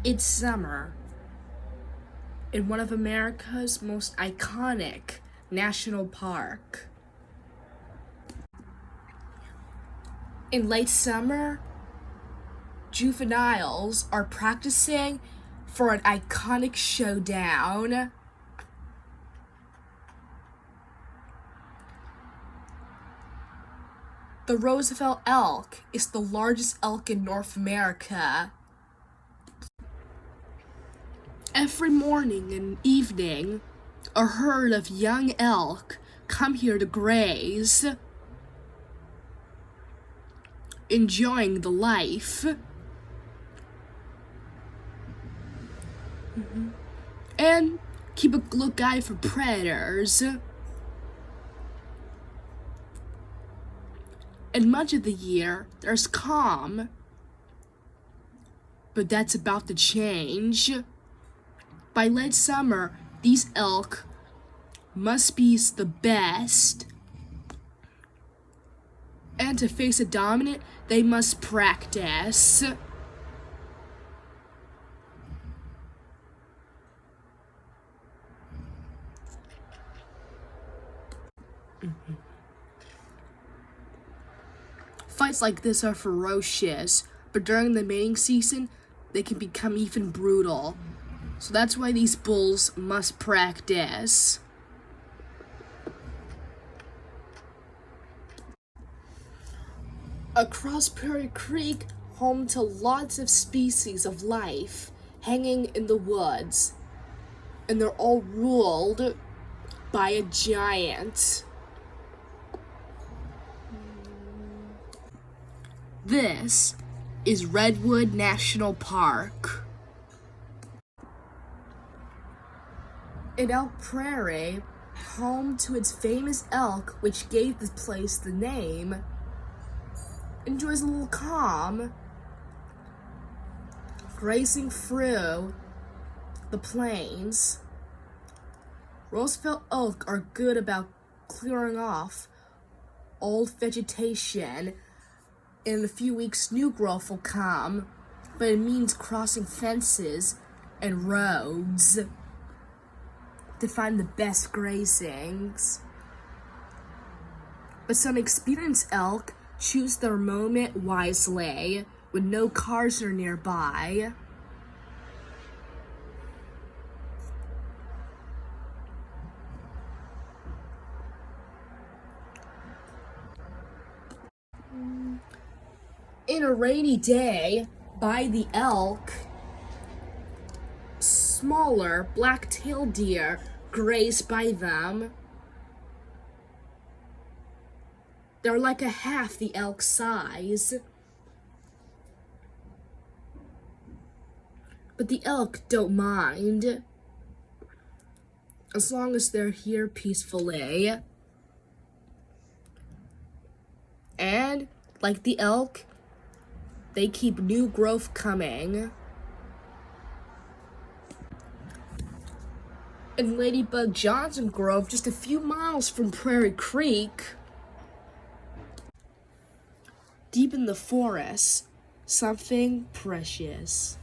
It's summer in one of America's most iconic national park. In late summer, juveniles are practicing for an iconic showdown. The Roosevelt elk is the largest elk in North America. Every morning and evening, a herd of young elk come here to graze, enjoying the life. And keep a lookout for predators. And much of the year, there's calm. But that's about to change. By late summer, these elk must be the best. And to face a dominant, they must practice. Fights like this are ferocious, but during the mating season, they can become even brutal. So that's why these bulls must practice. Across Prairie Creek, home to lots of species of life hanging in the woods, and they're all ruled by a giant. This is Redwood National Park. In Elk Prairie, home to its famous elk, which gave the place the name, enjoys a little calm, grazing through the plains. Roosevelt elk are good about clearing off old vegetation. In a few weeks, new growth will come, but it means crossing fences and roads to find the best grazings. But some experienced elk choose their moment wisely when no cars are nearby. In a rainy day, by the elk, smaller black-tailed deer graze by them. They're like a half the elk size. But the elk don't mind, as long as they're here peacefully. And, like the elk, they keep new growth coming. In Ladybug Johnson Grove, just a few miles from Prairie Creek, deep in the forest, something precious.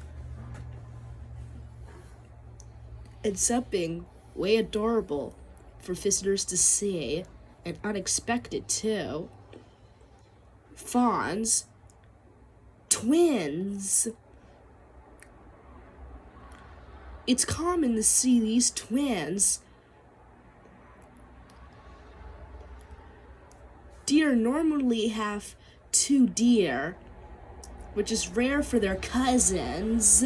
And something way adorable for visitors to see, and unexpected too. Fawns. Twins. It's common to see these twins. Deer normally have two deer, which is rare for their cousins,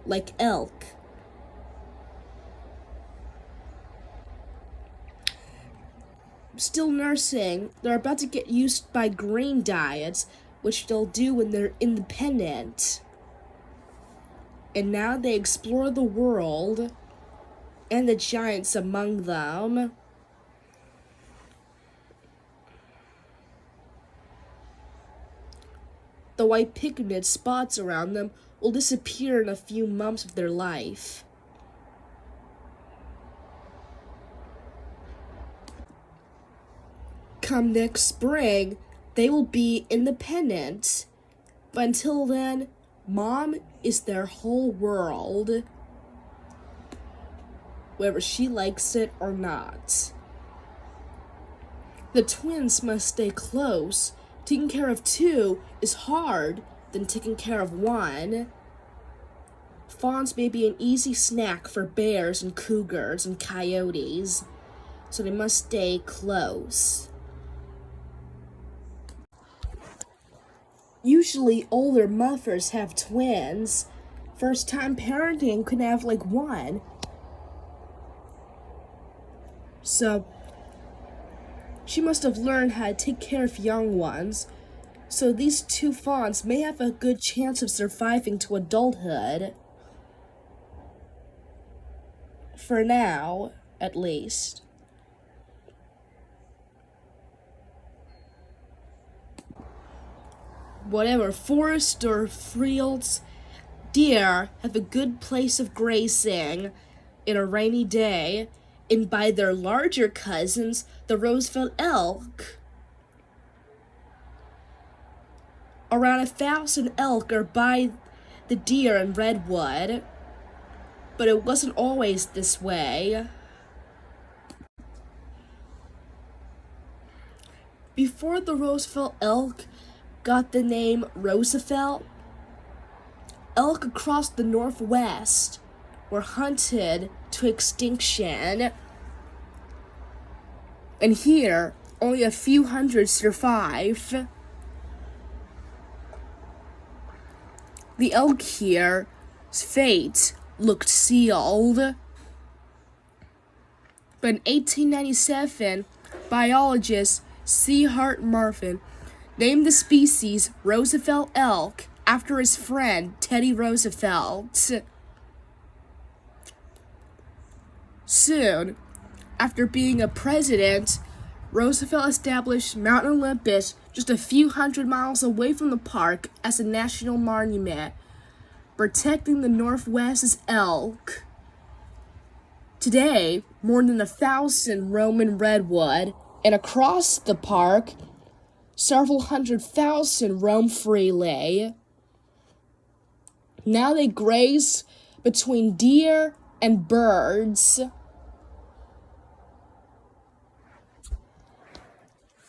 like elk. Still nursing, they're about to get used by grain diets, which they'll do when they're independent. And now they explore the world and the giants among them. The white pigmented spots around them will disappear in a few months of their life. Come next spring, they will be independent. But until then, Mom is their whole world, whether she likes it or not. The twins must stay close. Taking care of two is hard than taking care of one. Fawns may be an easy snack for bears and cougars and coyotes, so they must stay close. Usually older mothers have twins. First time parenting could have like one. So she must have learned how to take care of young ones. So these two fawns may have a good chance of surviving to adulthood. For now, at least. Whatever forest or fields, deer have a good place of grazing in a rainy day, and by their larger cousins, the Roosevelt elk. Around 1,000 elk are by the deer in Redwood, but it wasn't always this way. Before the Roosevelt elk got the name Roosevelt, elk across the Northwest were hunted to extinction. And here, only a few hundred survive. The elk here's fate looked sealed. But in 1897, biologist C. Hart Marvin named the species Roosevelt elk after his friend Teddy Roosevelt. Soon, after being a president, Roosevelt established Mount Olympus just a few hundred miles away from the park as a national monument, protecting the Northwest's elk. Today, more than 1,000 roam in Redwood, and across the park, several 100,000 roam freely. Now they graze between deer and birds.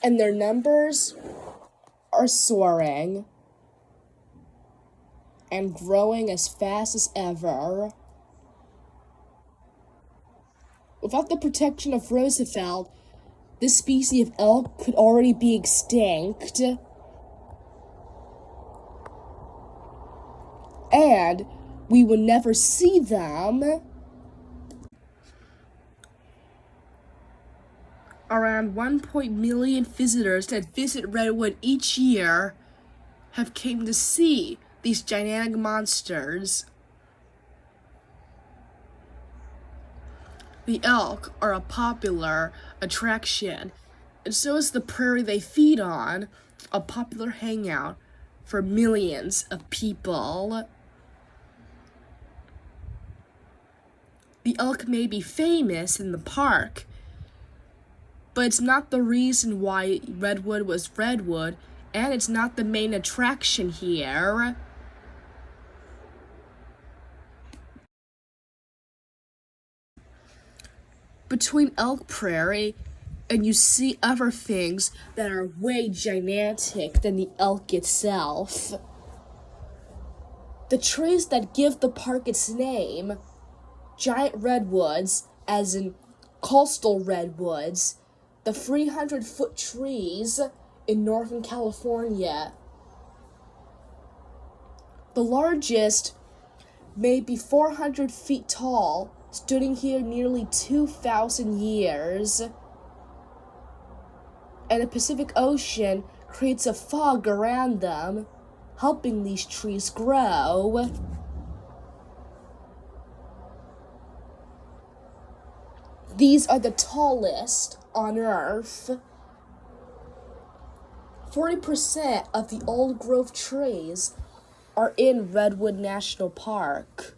And their numbers are soaring and growing as fast as ever. Without the protection of Roosevelt, this species of elk could already be extinct. And we would never see them. Around 1 million visitors that visit Redwood each year have came to see these gigantic monsters. The elk are a popular attraction, and so is the prairie they feed on, a popular hangout for millions of people. The elk may be famous in the park, but it's not the reason why Redwood was Redwood, and it's not the main attraction here. Between Elk Prairie and you see other things that are way gigantic than the elk itself. The trees that give the park its name, Giant Redwoods, as in coastal redwoods, the 300-foot trees in Northern California. The largest may be 400 feet tall, stood here nearly 2,000 years. And the Pacific Ocean creates a fog around them, helping these trees grow. These are the tallest on Earth. 40% of the old growth trees are in Redwood National Park.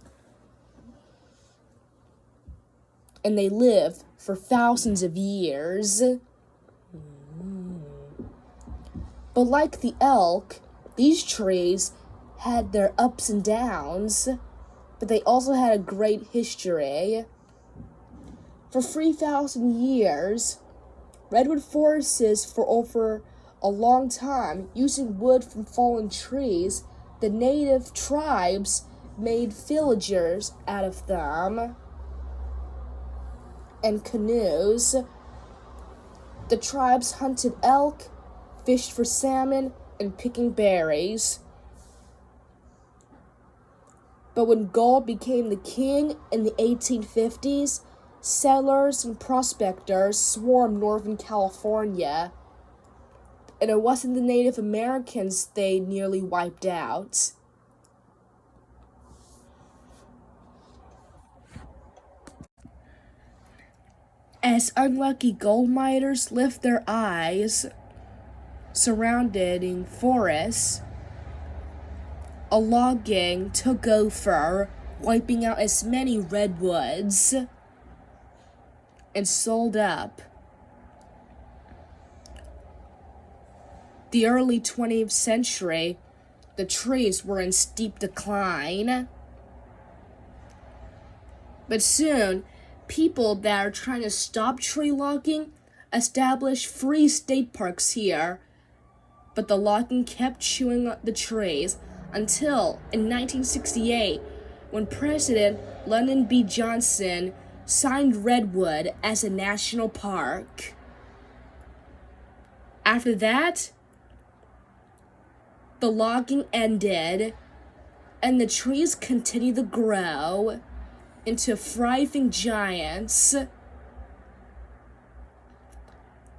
And they live for thousands of years. But like the elk, these trees had their ups and downs, but they also had a great history. For 3,000 years, redwood forests for over a long time, using wood from fallen trees, the native tribes made villagers out of them and canoes. The tribes hunted elk, fished for salmon, and picking berries. But when gold became the king in the 1850s, settlers and prospectors swarmed northern California, and it wasn't the Native Americans they nearly wiped out. As unlucky gold miners lift their eyes surrounding forests, a logging took over, wiping out as many redwoods, and sold up. The early 20th century, the trees were in steep decline. But soon, people that are trying to stop tree logging established free state parks here. But the logging kept chewing up the trees until in 1968, when President Lyndon B. Johnson signed Redwood as a national park. After that, the logging ended, and the trees continued to grow into thriving giants.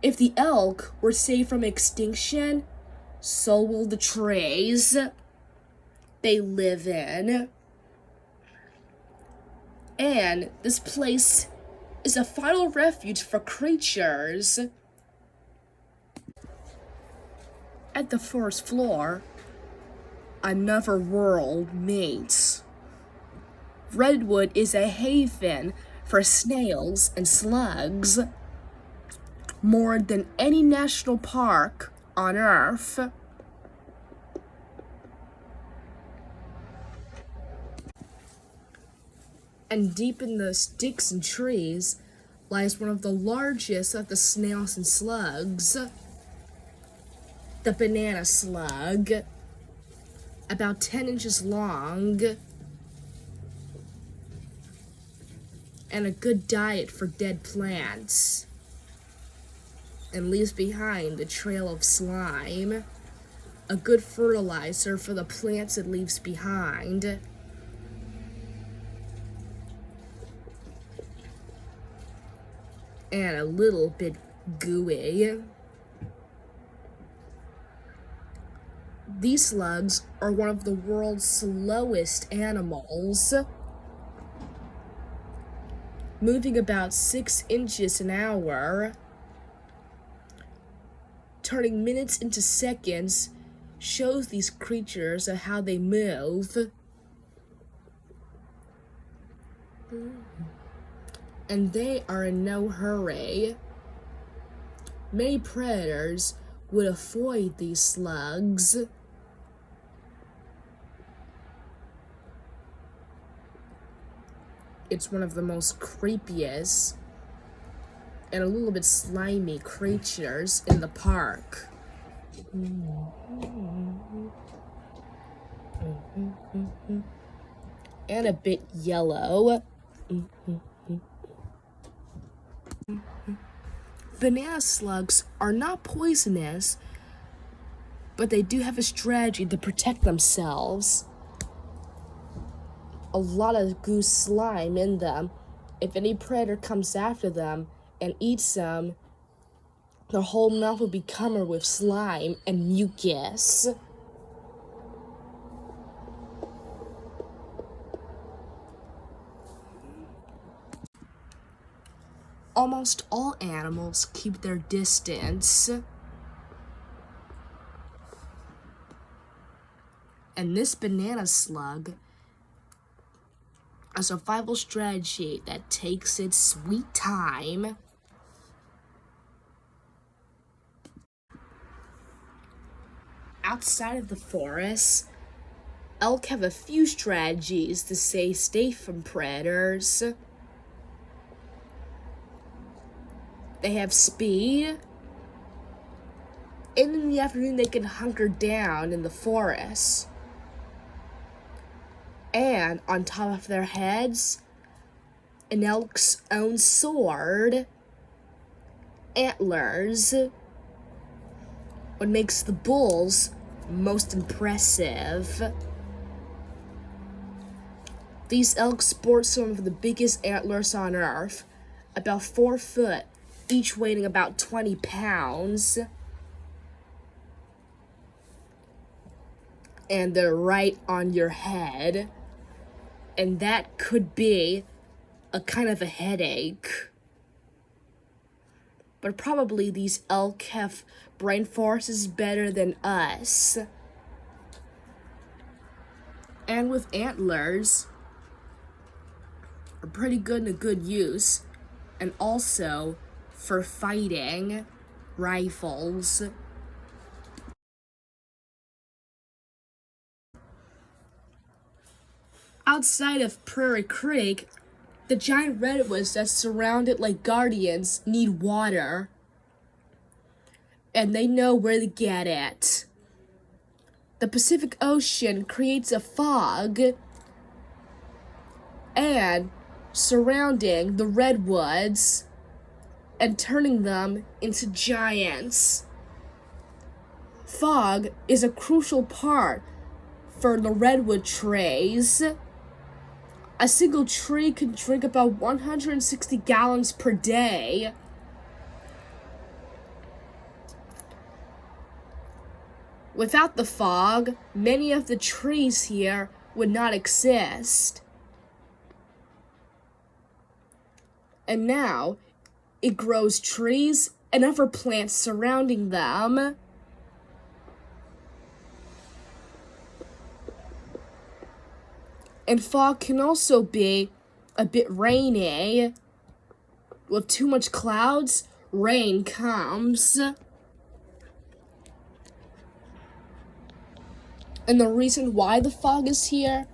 If the elk were saved from extinction, so will the trees they live in. And this place is a final refuge for creatures. At the forest floor, another world meets. Redwood is a haven for snails and slugs, more than any national park on Earth. And deep in the sticks and trees lies one of the largest of the snails and slugs, the banana slug, about 10 inches long, and a good diet for dead plants, and leaves behind a trail of slime, a good fertilizer for the plants it leaves behind. And a little bit gooey. These slugs are one of the world's slowest animals, moving about 6 inches an hour. Turning minutes into seconds shows these creatures how they move. And they are in no hurry. Many predators would avoid these slugs. It's one of the most creepiest and a little bit slimy creatures in the park. And a bit yellow. Banana slugs are not poisonous, but they do have a strategy to protect themselves. A lot of goose slime in them. If any predator comes after them and eats them, their whole mouth will be covered with slime and mucus. Almost all animals keep their distance. And this banana slug, a survival strategy that takes its sweet time. Outside of the forest, elk have a few strategies to stay safe from predators. They have speed, and in the afternoon they can hunker down in the forest. And on top of their heads, an elk's own sword, antlers, what makes the bulls most impressive. These elk sport some of the biggest antlers on Earth, about 4 foot, each weighing about 20 pounds. And they're right on your head. And that could be a kind of a headache. But probably these elk have brain forces better than us. And with antlers, are pretty good and a good use. And also for fighting rifles. Outside of Prairie Creek, the giant redwoods that surround it like guardians need water. And they know where to get it. The Pacific Ocean creates a fog, and surrounding the redwoods and turning them into giants. Fog is a crucial part for the redwood trees. A single tree can drink about 160 gallons per day. Without the fog, many of the trees here would not exist. And now, it grows trees and other plants surrounding them. And fog can also be a bit rainy. With too much clouds, rain comes. And the reason why the fog is here?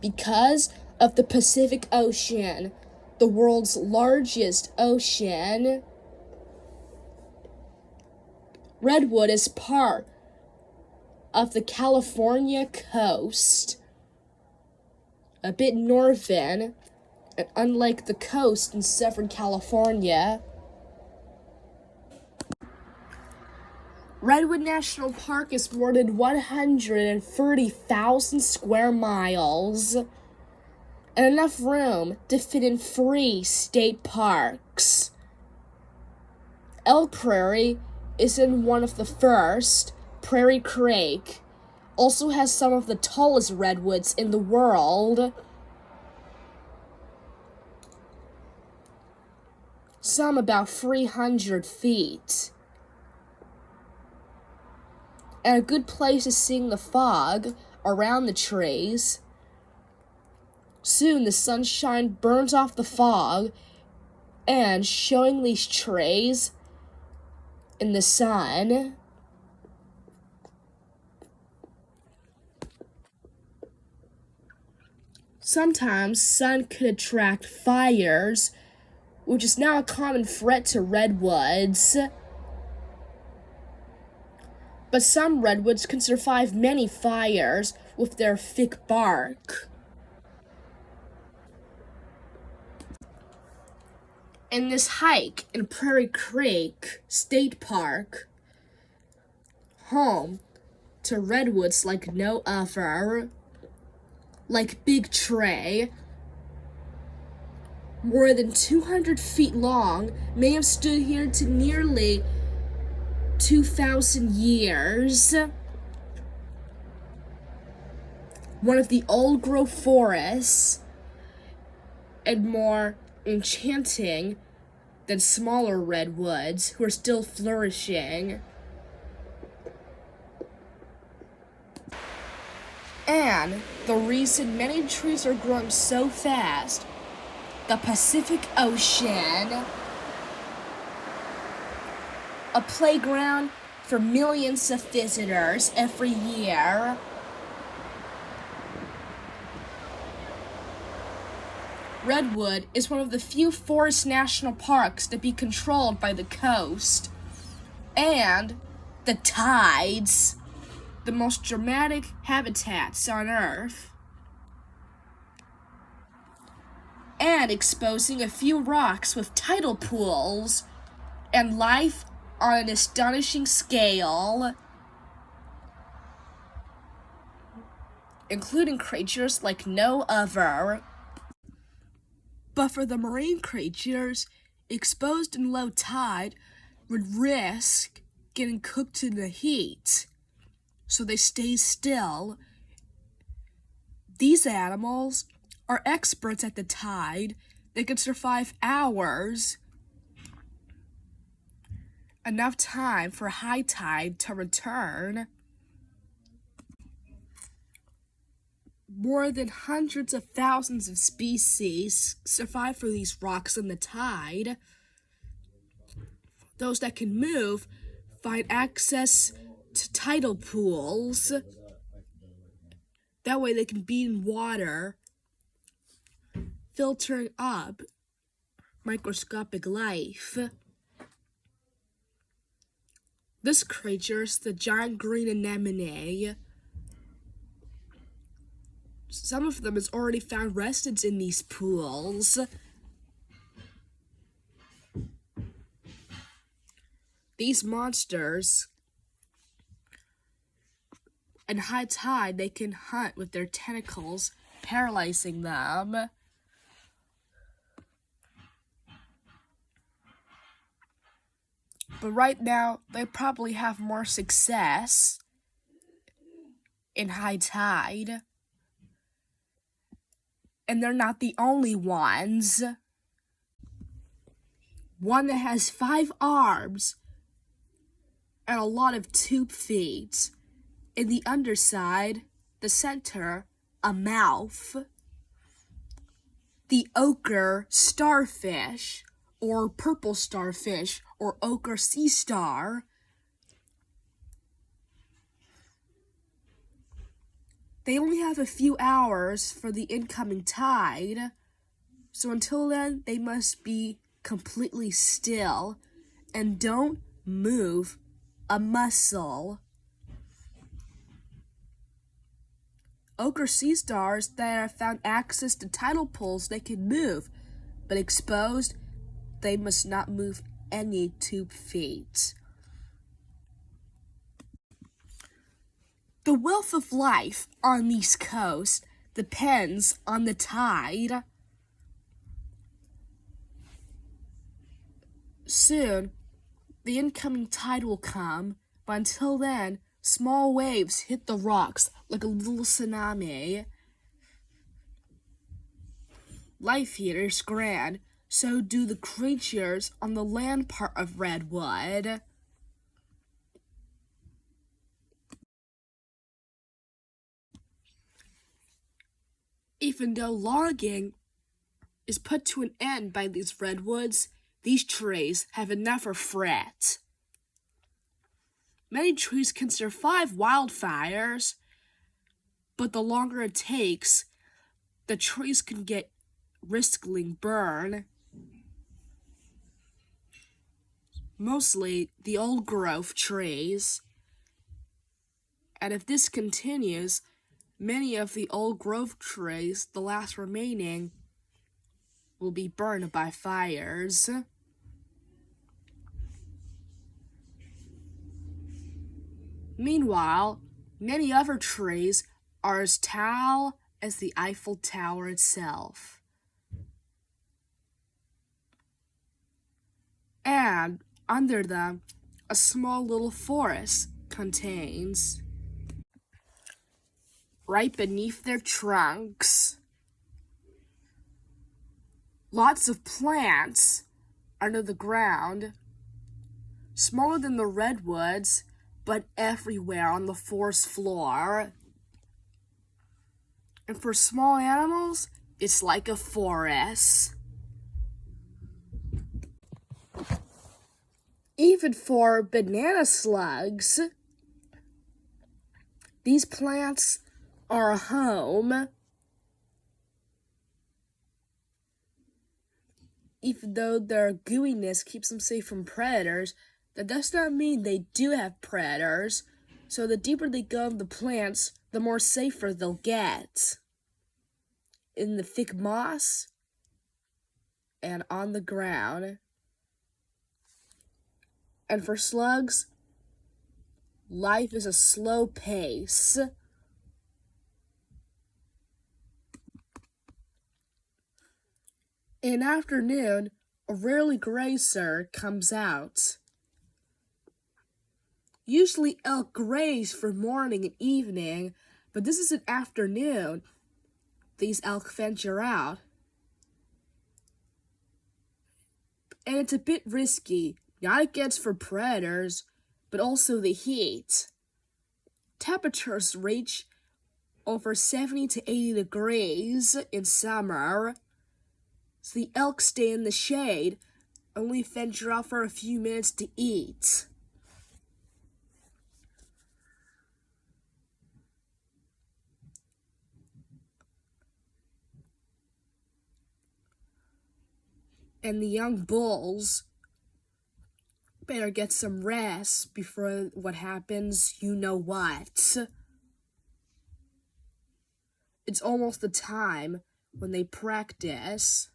Because of the Pacific Ocean, the world's largest ocean. Redwood is part of the California coast, a bit northern, and unlike the coast in Southern California. Redwood National Park is more than 130,000 square miles, and enough room to fit in 3 state parks. Elk Prairie is in one of the first, Prairie Creek, also has some of the tallest redwoods in the world. Some about 300 feet. And a good place to see the fog around the trees. Soon the sunshine burns off the fog, and showing these trees in the sun. Sometimes sun could attract fires, which is now a common threat to redwoods. But some redwoods can survive many fires with their thick bark. In this hike in Prairie Creek State Park, home to redwoods like no other, like Big Tree, more than 200 feet long, may have stood here to nearly 2,000 years. One of the old growth forests, and more enchanting than smaller redwoods who are still flourishing. And the reason many trees are growing so fast, the Pacific Ocean, a playground for millions of visitors every year. Redwood is one of the few forest national parks to be controlled by the coast and the tides, the most dramatic habitats on Earth, and exposing a few rocks with tidal pools and life on an astonishing scale, including creatures like no other. But for the marine creatures, exposed in low tide would risk getting cooked in the heat, so they stay still. These animals are experts at the tide. They can survive hours, enough time for high tide to return. More than hundreds of thousands of species survive for these rocks in the tide. Those that can move find access to tidal pools. That way they can be in water, filtering up microscopic life. This creature is the giant green anemone. Some of them has already found residence in these pools. These monsters, at high tide, they can hunt with their tentacles, paralyzing them. But right now, they probably have more success in high tide. And they're not the only ones. One that has 5 arms and a lot of tube feet. In the underside, the center, a mouth. The ochre starfish, or purple starfish, or ochre sea star. They only have a few hours for the incoming tide, so until then, they must be completely still and don't move a muscle. Ochre sea stars that have found access to tidal pools, they can move, but exposed, they must not move any tube feet. The wealth of life on these coasts depends on the tide. Soon, the incoming tide will come, but until then, small waves hit the rocks like a little tsunami. Life here is grand, so do the creatures on the land part of Redwood. Even though logging is put to an end by these redwoods, these trees have never fret. Many trees can survive wildfires, but the longer it takes, the trees can get risking burn. Mostly the old growth trees. And if this continues, many of the old growth trees, the last remaining, will be burned by fires. Meanwhile, many other trees are as tall as the Eiffel Tower itself. And under them, a small little forest contains. Right beneath their trunks, lots of plants under the ground, smaller than the redwoods, but everywhere on the forest floor. And for small animals, it's like a forest. Even for banana slugs, these plants are a home. Even though their gooiness keeps them safe from predators, that does not mean they do have predators. So the deeper they go in the plants, the more safer they'll get. In the thick moss and on the ground. And for slugs, life is a slow pace. In the afternoon, a rarely grazer comes out. Usually elk graze for morning and evening, but this is an afternoon. These elk venture out. And it's a bit risky, not against for predators, but also the heat. Temperatures reach over 70 to 80 degrees in summer, so the elk stay in the shade, only venture out for a few minutes to eat. And the young bulls better get some rest before what happens, you know what. It's almost the time when they practice,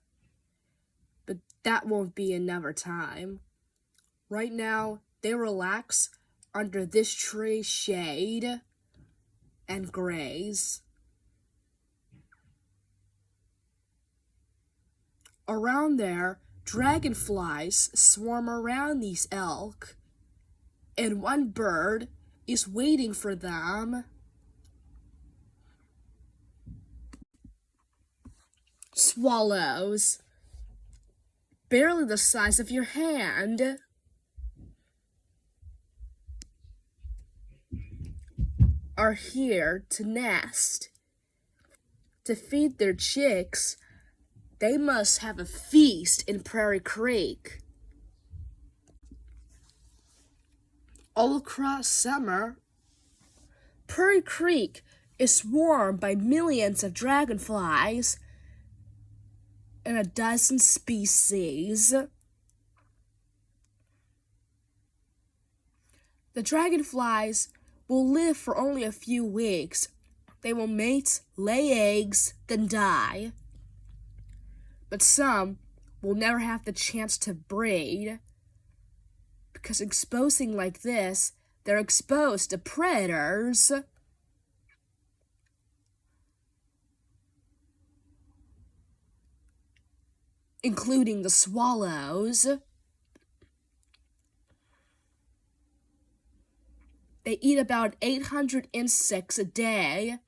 but that won't be another time. Right now, they relax under this tree's shade and graze. Around there, dragonflies swarm around these elk, and one bird is waiting for them. Swallows, barely the size of your hand, are here to nest. To feed their chicks, they must have a feast in Prairie Creek. All across summer, Prairie Creek is swarmed by millions of dragonflies and a dozen species. The dragonflies will live for only a few weeks. They will mate, lay eggs, then die. But some will never have the chance to breed, because exposing like this, they're exposed to predators. Including the swallows. They eat about 800 insects a day.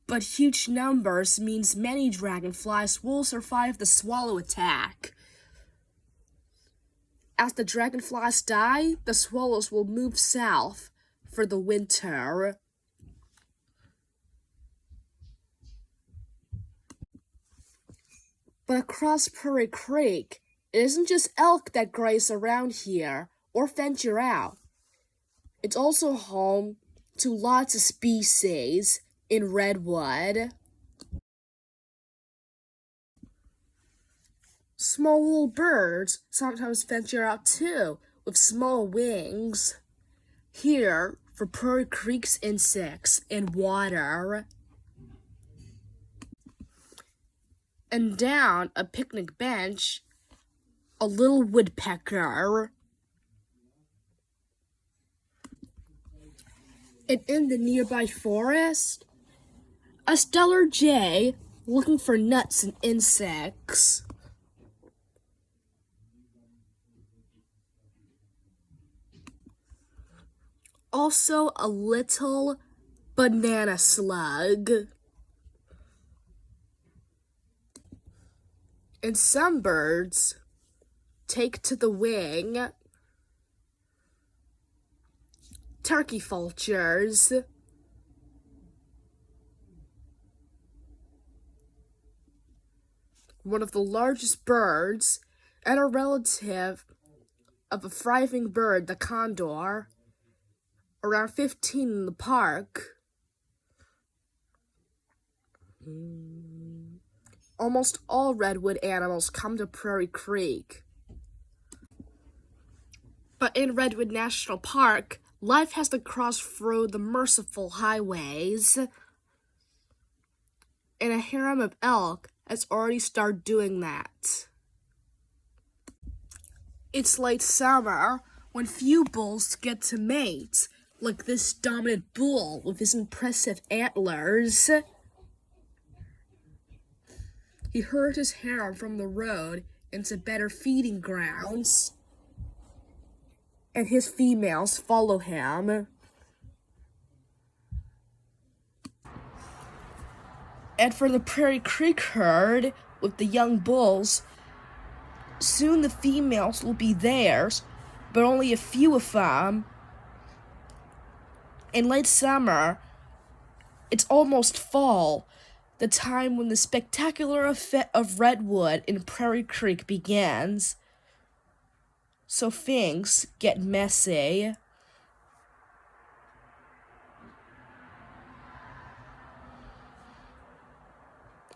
But huge numbers means many dragonflies will survive the swallow attack. As the dragonflies die, the swallows will move south for the winter. But across Prairie Creek, it isn't just elk that graze around here or venture out. It's also home to lots of species in Redwood. Small little birds sometimes venture out too, with small wings. Here for Prairie Creek's insects and water. And down a picnic bench, a little woodpecker. And in the nearby forest, a stellar jay looking for nuts and insects. Also a little banana slug. And some birds take to the wing. Turkey vultures. One of the largest birds and a relative of a thriving bird, the condor, around 15 in the park. Almost all redwood animals come to Prairie Creek. But in Redwood National Park, life has to cross through the merciful highways. And a harem of elk has already started doing that. It's late summer when few bulls get to mate, like this dominant bull with his impressive antlers. He herded his harem from the road into better feeding grounds, and his females follow him. And for the Prairie Creek herd with the young bulls, soon the females will be theirs, but only a few of them. In late summer, it's almost fall, the time when the spectacular effect of Redwood in Prairie Creek begins. So things get messy.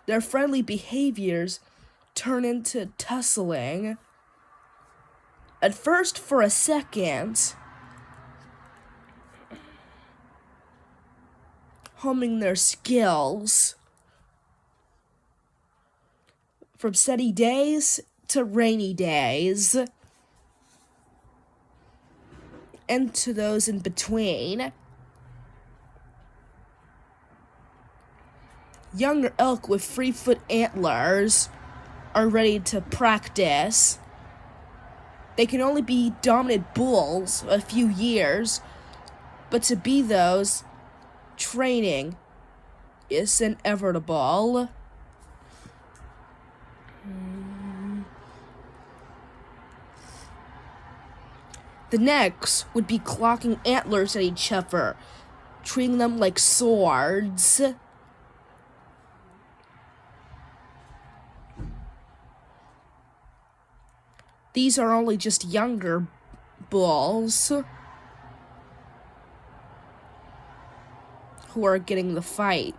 Their friendly behaviors turn into tussling. At first, for a second, honing their skills. From sunny days to rainy days, and to those in between. Younger elk with 3-foot antlers are ready to practice. They can only be dominant bulls a few years, but to be those, training is inevitable. The next would be clocking antlers at each other, treating them like swords. These are only just younger bulls who are getting the fight.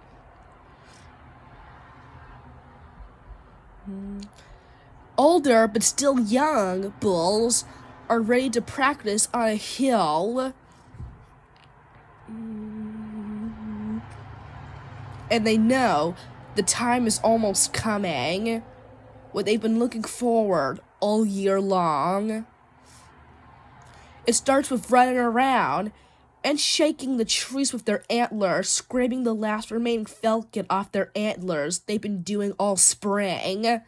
Older but still young bulls are ready to practice on a hill. And they know the time is almost coming, what they've been looking forward all year long. It starts with running around and shaking the trees with their antlers, scraping the last remaining falcon off their antlers they've been doing all spring.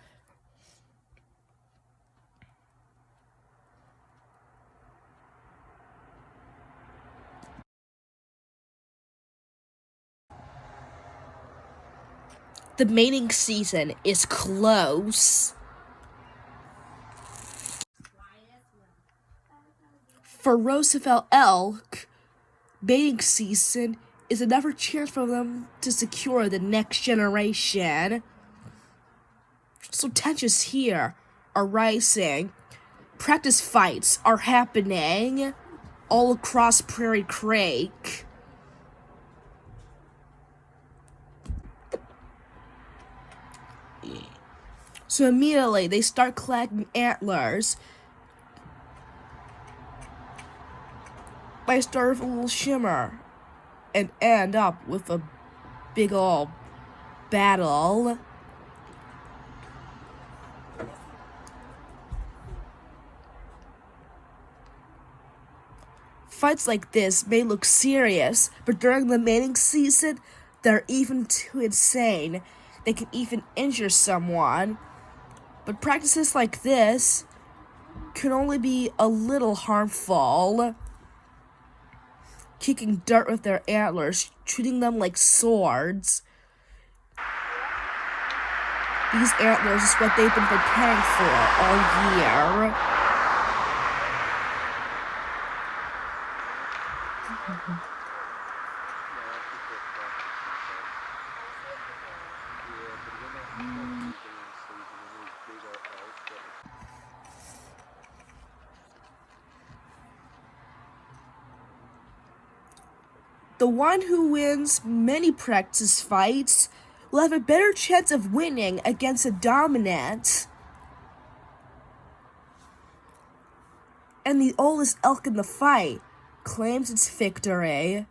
The mating season is close. For Roosevelt elk, mating season is another chance for them to secure the next generation. So tensions here are rising. Practice fights are happening all across Prairie Creek. So immediately they start collecting antlers. They start with a little shimmer and end up with a big ol' battle. Fights like this may look serious, but during the mating season, they're even too insane. They can even injure someone. But practices like this can only be a little harmful. Kicking dirt with their antlers, treating them like swords. These antlers is what they've been preparing for all year. The one who wins many practice fights will have a better chance of winning against a dominant and the oldest elk in the fight claims its victory.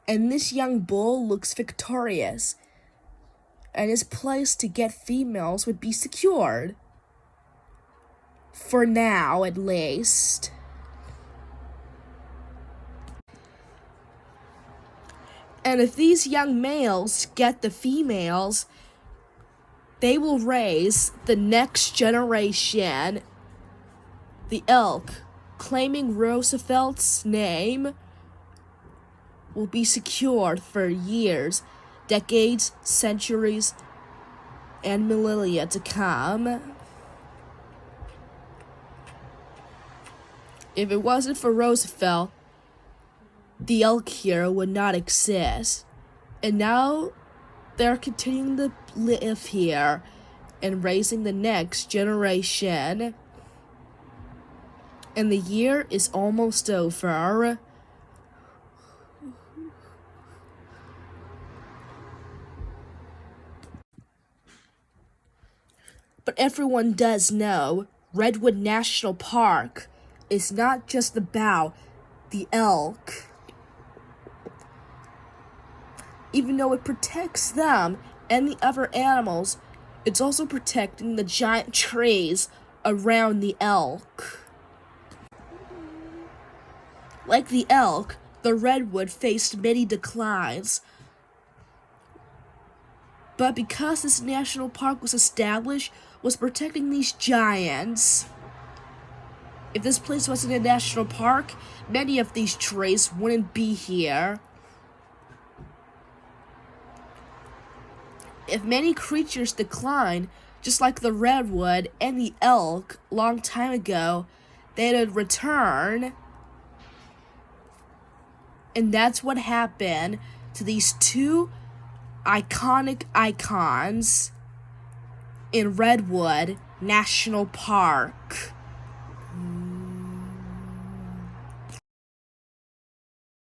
And this young bull looks victorious, and his place to get females would be secured. For now, at least. And if these young males get the females, they will raise the next generation. The elk, claiming Roosevelt's name, will be secured for years, decades, centuries, and millennia to come. If it wasn't for Roosevelt, the elk here would not exist. And now they're continuing to live here and raising the next generation. And the year is almost over. But everyone does know Redwood National Park is not just about the elk. Even though it protects them and the other animals, it's also protecting the giant trees around the elk. Like the elk, the redwood faced many declines. But because this national park was established, was protecting these giants. If this place wasn't a national park, many of these trees wouldn't be here. If many creatures decline, just like the redwood and the elk long time ago, they would return. And that's what happened to these two iconic icons in Redwood National Park.